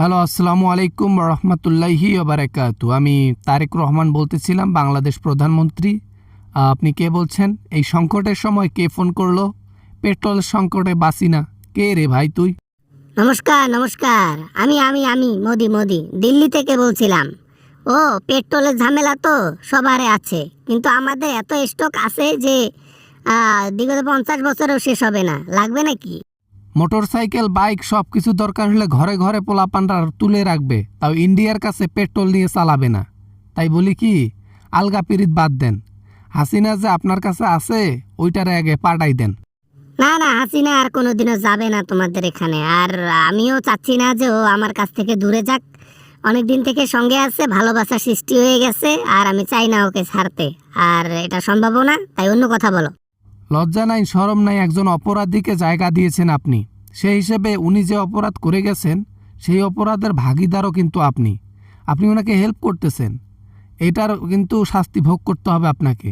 Hello, আসসালামু আলাইকুম রহমতুল্লাহি ওবারাকাতু। আমি তারেক রহমান বলতেছিলাম, বাংলাদেশ প্রধানমন্ত্রী। আপনি কে বলছেন? এই সংকটের সময় কে ফোন করলো? পেট্রোলের সংকটে বাঁচি না। কে রে ভাই তুই? নমস্কার নমস্কার। আমি মোদি দিল্লি থেকে বলছিলাম। ও, পেট্রোলের ঝামেলা তো সবারই আছে, কিন্তু আমাদের এত স্টক আছে যে বিগত 50 বছরেও শেষ হবে না। লাগবে নাকি? মোটর সাইকেল, বাইক সব কিছু দরকার হলে ঘরে ঘরে পোলাপানরা তুলে রাখবে, তাও ইন্ডিয়ার কাছে পেট্রোল নিয়ে চালাবে না। তাই বলি কি, আলগা পিরিত বাদ দেন। হাসিনা যে আপনার কাছে আছে, ওইটারে আগে পাঠাই দেন। না না, হাসিনা আর কোনোদিনও যাবে না তোমাদের এখানে। আর আমিও চাচ্ছি না যে ও আমার কাছ থেকে দূরে যাক। অনেক দিন থেকে সঙ্গে আছে, ভালোবাসা সৃষ্টি হয়ে গেছে, আর আমি চাই না ওকে ছাড়তে। আর এটা সম্ভব না, তাই অন্য কথা বলো। লজ্জা নাই, শরম নাই, একজন অপরাধীকে জায়গা দিয়েছেন আপনি। সেই হিসেবে উনি যে অপরাধ করে গেছেন, সেই অপরাধের ভাগিদারও কিন্তু আপনি। আপনি ওনাকে হেল্প করতেছেন, এটার কিন্তু শাস্তি ভোগ করতে হবে আপনাকে।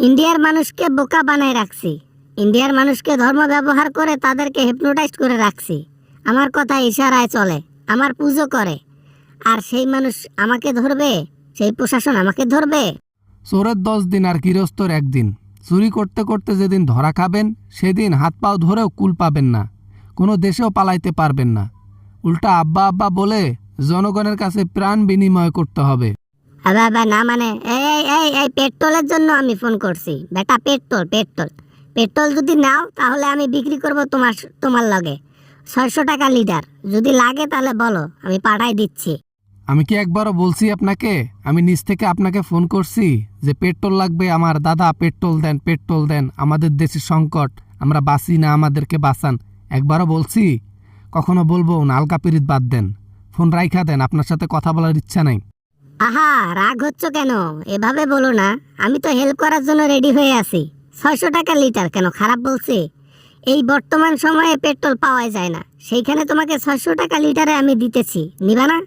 ইন্ডিয়ার মানুষকে বোকা বানায় রাখছি, ইন্ডিয়ার মানুষকে ধর্ম ব্যবহার করে তাদেরকে হিপনোটাইজ করে রাখছি। আমার কথা ইশারায় চলে, আমার পুজো করে। আর সেই মানুষ আমাকে ধরবে? সেই প্রশাসন আমাকে ধরবে? চোরের 10 দিন আর গৃহস্থর 1 দিন। চুরি করতে করতে যেদিন ধরা খাবেন, সেদিন হাত পাও ধরেও কুল পাবেন না, কোনো দেশেও পালাইতে পারবেন না। উল্টা আব্বা আব্বা বলে জনগণের কাছে প্রাণ বিনিময় করতে হবে। আবার না মানে, এই এই এই এই পেট্রোলের জন্য আমি ফোন করছি বেটা। পেট্রোল পেট্রোল পেট্রোল যদি নাও তাহলে আমি বিক্রি করব তোমার লগে 600 টাকা লিটার। যদি লাগে তাহলে বলো, আমি পাঠাই দিচ্ছি। আমি কি একবারও বলছি আপনাকে? আমি নিজ থেকে আপনাকে ফোন করছি যে পেট্রোল লাগবে আমার, দাদা পেট্রোল দেন, পেট্রোল দেন, আমাদের দেশের সংকট, আমরা বাঁচি না, আমাদেরকে বাঁচান। একবারও বলছি? কখনো বলবো না। আলগা পিরিত বাদ দেন, ফোন রাইখা দেন, আপনার সাথে কথা বলার ইচ্ছা নাই। আহা, রাগ হচ্ছ কেন? এভাবে বলো না। আমি তো হেল্প করার জন্য রেডি হয়ে আছি। 600 টাকা লিটার কেন খারাপ বলছি? এই বর্তমান সময়ে পেট্রোল পাওয়া যায় না, সেইখানে তোমাকে 600 টাকা লিটারে আমি দিতেছি, নিবা না?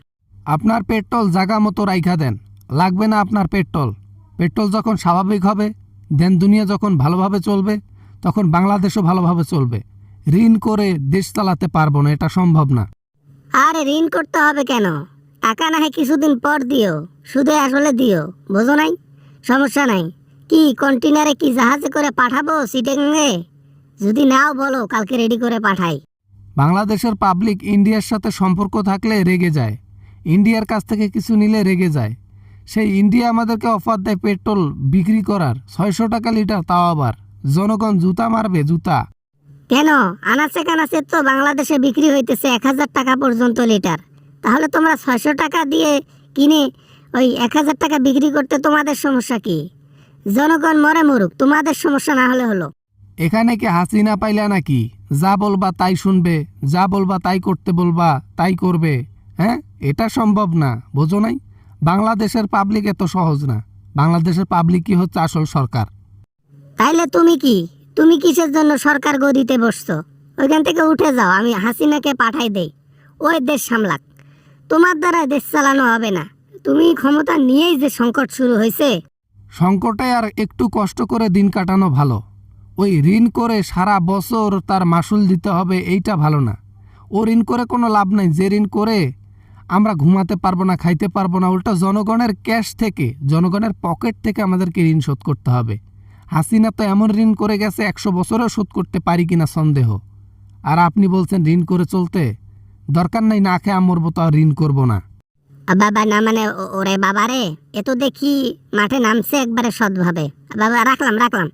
আপনার পেট্রোল জাগা মতো রাইখা দেন, লাগবে না আপনার পেট্রোল। পেট্রোল যখন স্বাভাবিক হবে, দেন দুনিয়া যখন ভালোভাবে চলবে, তখন বাংলাদেশও ভালোভাবে চলবে। ঋণ করে দেশ চালাতে পারবো না, এটা সম্ভব না। আরে ঋণ করতে হবে কেন? টাকা না হয় কিছুদিন পর দিও, সুদে আসলে দিও, বোঝো নাই? সমস্যা নাই। কি কন্টেনারে কি জাহাজে করে পাঠাবো সিটেঙ্গে? যদি নাও বলো, কালকে রেডি করে পাঠাই। বাংলাদেশের পাবলিক ইন্ডিয়ার সাথে সম্পর্ক থাকলে রেগে যায়, ইন্ডিয়ার কাছ থেকে কিছু নিলে রেগে যায়। সেই ইন্ডিয়া আমাদেরকে অফার দেয় পেট্রোল বিক্রি করার 600 টাকা লিটার, তাও আবার জনগণ জুতা মারবে, জুতা। কেন? আনাচে কানাচে তো বাংলাদেশে বিক্রি হইতেছে 1000 টাকা পর্যন্ত লিটার। তাহলে তোমরা 600 টাকা দিয়ে কিনে ওই 1000 টাকা বিক্রি করতে তোমাদের সমস্যা কি? জনগণ মরে মরুক, তোমাদের সমস্যা না হলে হলো। এখানে কি হাসিনা পাইলা নাকি? যা বলবা তাই শুনবে, যা বলবা তাই করতে বলবা তাই করবে। হ্যাঁ, এটা সম্ভব না, বোঝো নাই? বাংলাদেশের পাবলিক এত সহজ না। বাংলাদেশের পাবলিকই হচ্ছে আসল সরকার। তাইলে তুমি কিসের জন্য সরকার গদিতে বসছো? ওইখান থেকে উঠে যাও, আমি হাসিনাকে পাঠাই দেই, ওই দেশ সামলাক। তোমার দ্বারা দেশ চালানো হবে না। তুমি ক্ষমতা নিয়েই যে সংকট শুরু হয়েছে। সংকটে আর একটু কষ্ট করে দিন কাটানো ভালো। ওই ঋণ করে সারা বছর তার মাসুল দিতে হবে, এইটা ভালো না। ও ঋণ করে কোনো লাভ নাই। যে ঋণ করে আমরা ঘুমাতে পারবো না, খাইতে পারবো না, উল্টা জনগণের ক্যাশ থেকে, জনগণের পকেট থেকে আমাদেরকে ঋণ শোধ করতে হবে। হাসিনা তো এমন ঋণ করে গেছে 100 বছরেও শোধ করতে পারি কিনা সন্দেহ। আর আপনি বলছেন ঋণ করে চলতে? দরকার নাই, না খেয়ে মরবো, তো আর ঋণ করবো না। বাবা না মানে, ওরে বাবা রে, এ তো দেখি মাঠে নামছে একবারে সৎভাবে। বাবা, রাখলাম।